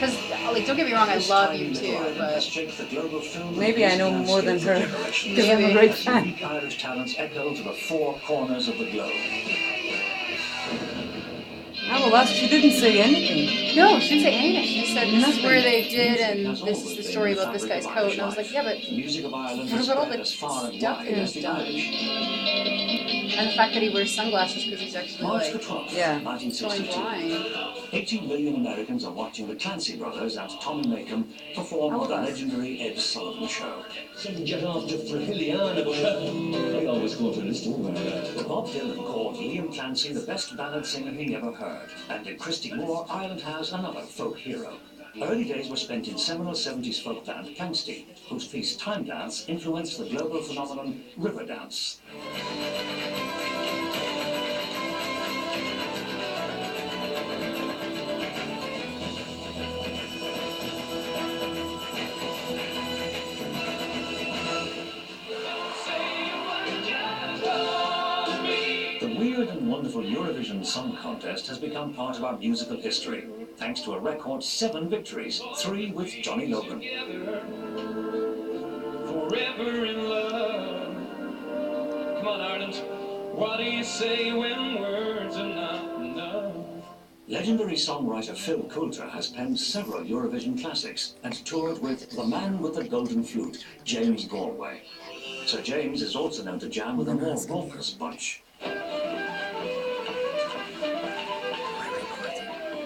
Because, like, don't get me wrong, I love you too, but maybe I know more than her because I'm a great fan. Irish talents echo to the four corners of the globe. Oh, well, she didn't say anything. No, she didn't say anything. She just said this is where they did, and this is the story about this guy's coat. And I was like, yeah, but what about all the stuff that he's done? And the fact that he wears sunglasses because he's actually like going blind. 18 million Americans are watching the Clancy brothers and Tom and Macon perform on the legendary Ed Sullivan Show. Jet off to I always go to this one. Bob Dylan called Liam Clancy the best ballad singer he ever heard, and in Christy Moore, Ireland has another folk hero. Early days were spent in seminal 70s folk band Clancy, whose piece Time Dance influenced the global phenomenon river dance. And wonderful Eurovision Song Contest has become part of our musical history, thanks to a record 7 victories, 3 with Johnny Logan. Forever in love. Come on, Ireland. What do you say when words are not enough? Legendary songwriter Phil Coulter has penned several Eurovision classics and toured with the man with the golden flute, James Galway. Sir James is also known to jam with a more raucous bunch.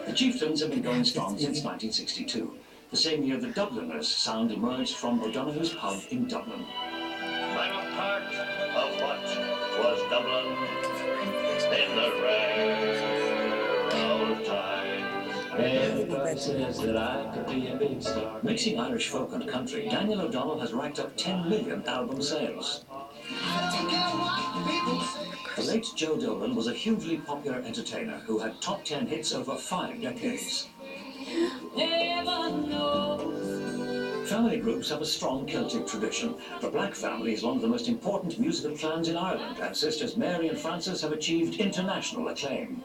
The Chieftains have been going strong since 1962, the same year the Dubliners sound emerged from O'Donoghue's pub in Dublin. I'm a part of what was Dublin in the rare old time. Everybody says that I could be a big star. Mixing Irish folk and country, Daniel O'Donnell has racked up 10 million album sales. The late Joe Dolan was a hugely popular entertainer who had top 10 hits over 5 decades. Family groups have a strong Celtic tradition. The Black family is one of the most important musical clans in Ireland, and sisters Mary and Frances have achieved international acclaim.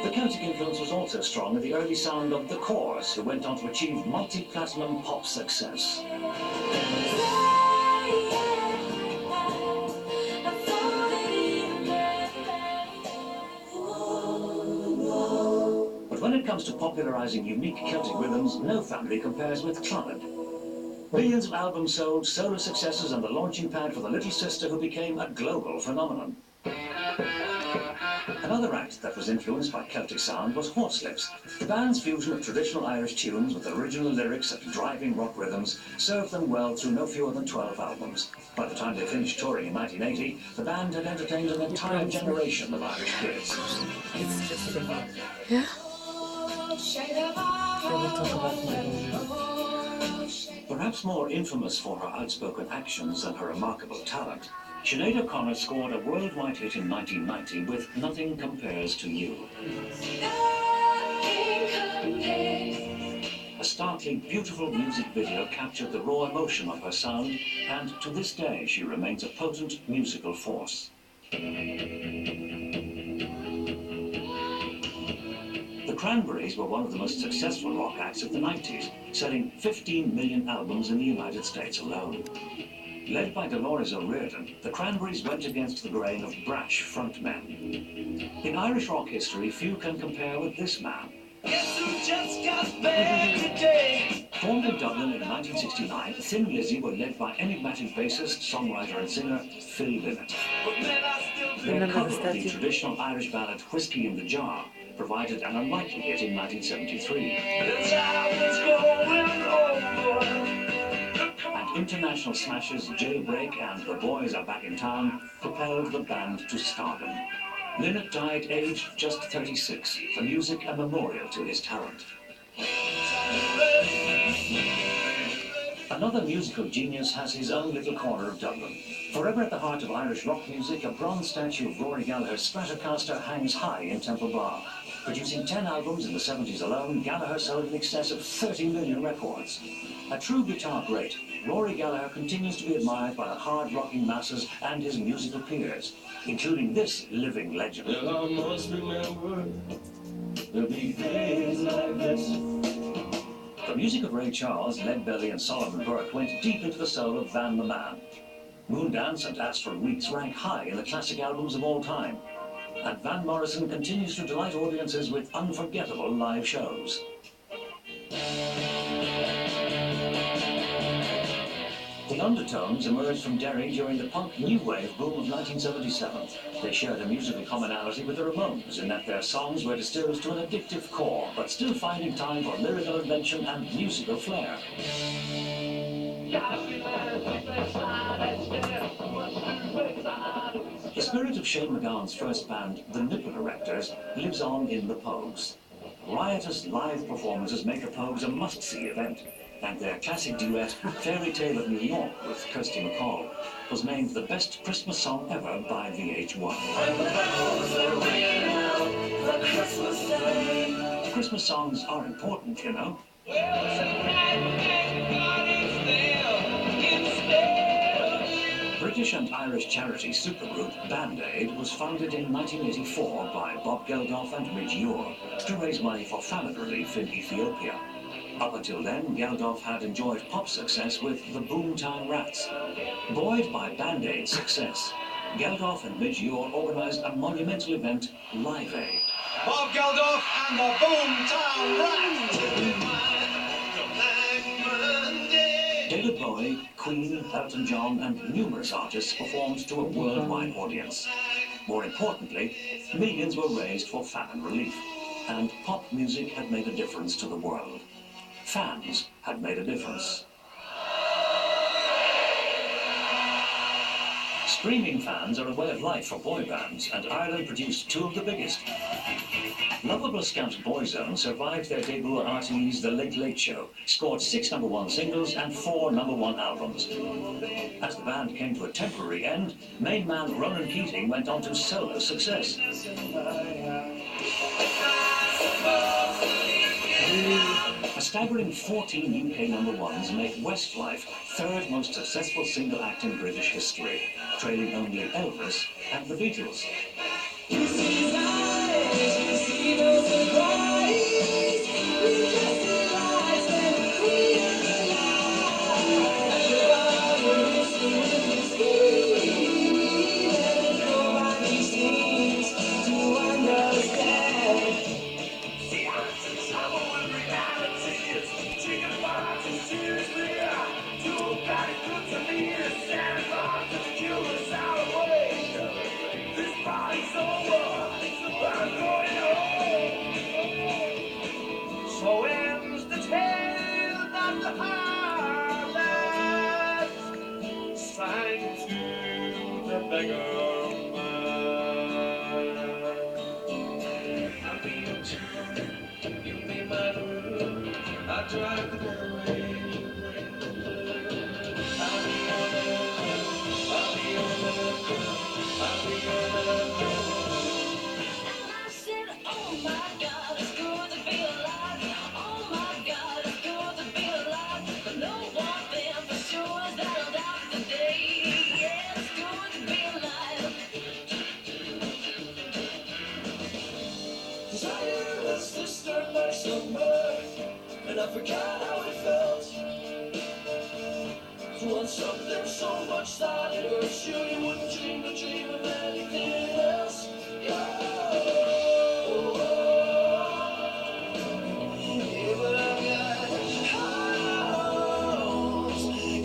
The Celtic influence was also strong in the early sound of the Corrs, who went on to achieve multi-platinum pop success. When it comes to popularizing unique Celtic rhythms, no family compares with Clonard. Millions of albums sold, solo successes, and the launching pad for the little sister who became a global phenomenon. Another act that was influenced by Celtic sound was Horselips. The band's fusion of traditional Irish tunes with original lyrics and driving rock rhythms served them well through no fewer than 12 albums. By the time they finished touring in 1980, the band had entertained an entire generation of Irish kids. It's just yeah. Perhaps more infamous for her outspoken actions and her remarkable talent, Sinead O'Connor scored a worldwide hit in 1990 with Nothing Compares to You. A starkly beautiful music video captured the raw emotion of her sound, and to this day she remains a potent musical force. The Cranberries were one of the most successful rock acts of the 90s, selling 15 million albums in the United States alone. Led by Dolores O'Riordan, the Cranberries went against the grain of brash frontmen. In Irish rock history, few can compare with this man. Formed in Dublin in 1969, Thin Lizzy were led by enigmatic bassist, songwriter and singer Phil Lynott. Their cover of the traditional Irish ballad Whiskey in the Jar provided an unlikely hit in 1973. And international smashes Jailbreak and The Boys Are Back in Town propelled the band to stardom. Lynott died aged just 36, the music a memorial to his talent. Another musical genius has his own little corner of Dublin. Forever at the heart of Irish rock music, a bronze statue of Rory Gallagher's Stratocaster hangs high in Temple Bar. Producing 10 albums in the 70s alone, Gallagher sold in excess of 30 million records. A true guitar great, Rory Gallagher continues to be admired by the hard-rocking masses and his musical peers, including this living legend. Well, I must remember There'll be days like this. The music of Ray Charles, Lead Belly and Solomon Burke went deep into the soul of Van the Man. Moondance and Astral Weeks rank high in the classic albums of all time. And Van Morrison continues to delight audiences with unforgettable live shows. The Undertones emerged from Derry during the punk new wave boom of 1977. They shared a musical commonality with the Ramones in that their songs were distilled to an addictive core, but still finding time for lyrical invention and musical flair. The spirit of Shane MacGowan's first band, the Nipple Erectors, lives on in the Pogues. Riotous live performances make the Pogues a must-see event, and their classic duet, Fairy Tale of New York with Kirsty MacColl, was named the best Christmas song ever by VH1. Christmas songs are important, you know. British and Irish charity supergroup Band Aid was founded in 1984 by Bob Geldof and Midge Ure to raise money for famine relief in Ethiopia. Up until then, Geldof had enjoyed pop success with the Boomtown Rats. Buoyed by Band Aid's success, Geldof and Midge Ure organized a monumental event, Live Aid. Bob Geldof and the Boomtown Rats! David Bowie, Queen, Elton John, and numerous artists performed to a worldwide audience. More importantly, millions were raised for famine relief, and pop music had made a difference to the world. Fans had made a difference. Streaming fans are a way of life for boy bands, and Ireland produced two of the biggest. Lovable Scamps Boyzone survived their debut on RTE's The Late Late Show, scored 6 #1 singles and 4 #1 albums. As the band came to a temporary end, main man Ronan Keating went on to solo success. A staggering 14 UK #1s make Westlife third most successful single act in British history, trailing only Elvis and the Beatles. So ends the tale that the harlot sang to the beggar man. I'll be your town, you be my room. I drive the away. I'll be your love, I'll be your love, I'll be your love. I said, oh my God, it's good to be alive. Oh my God, it's good to be alive. But no one thing for sure is that I'll die today. Yeah, it's good to be alive. Desire was disturbed by slumber, and I forgot how it felt to want something so much that it hurts you. You wouldn't dream of anything else. Yeah, but I've got house.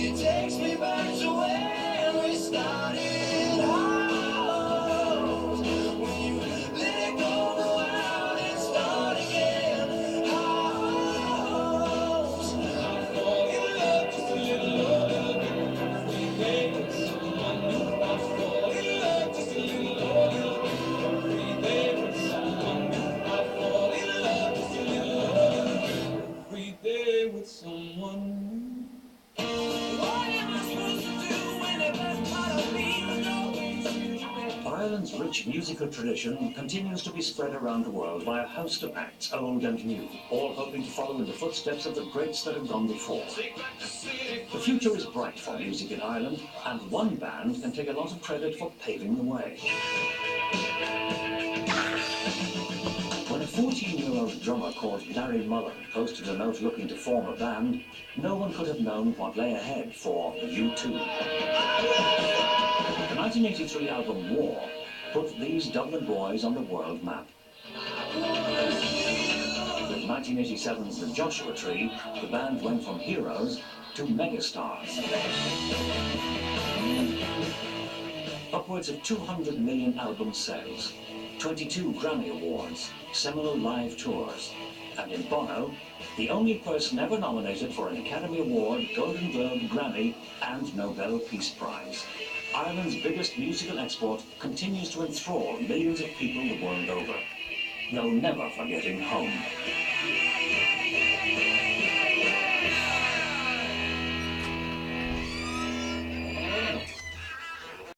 It takes me back to when we started house. When you let it go out and start again. House. I fall in love just a little bit. We made someone new. I fall in love just a little bit. We made someone new. I fall in love just a little bit. Every day with someone new. What am I supposed to do when the best part of me is always you? Ireland's rich musical tradition continues to be spread around the world by a host of acts, old and new, all hoping to follow in the footsteps of the greats that have gone before. The future is bright for music in Ireland, and one band can take a lot of credit for paving the way. When a 14-year-old 19-year-old drummer called Larry Mullen posted a note looking to form a band, no one could have known what lay ahead for U2. The 1983 album War put these Dublin boys on the world map. With 1987's The Joshua Tree, the band went from heroes to megastars. Upwards of 200 million album sales, 22 Grammy Awards, seminal live tours, and in Bono, the only person ever nominated for an Academy Award, Golden Globe, Grammy, and Nobel Peace Prize. Ireland's biggest musical export continues to enthrall millions of people the world over. They'll never forget him home.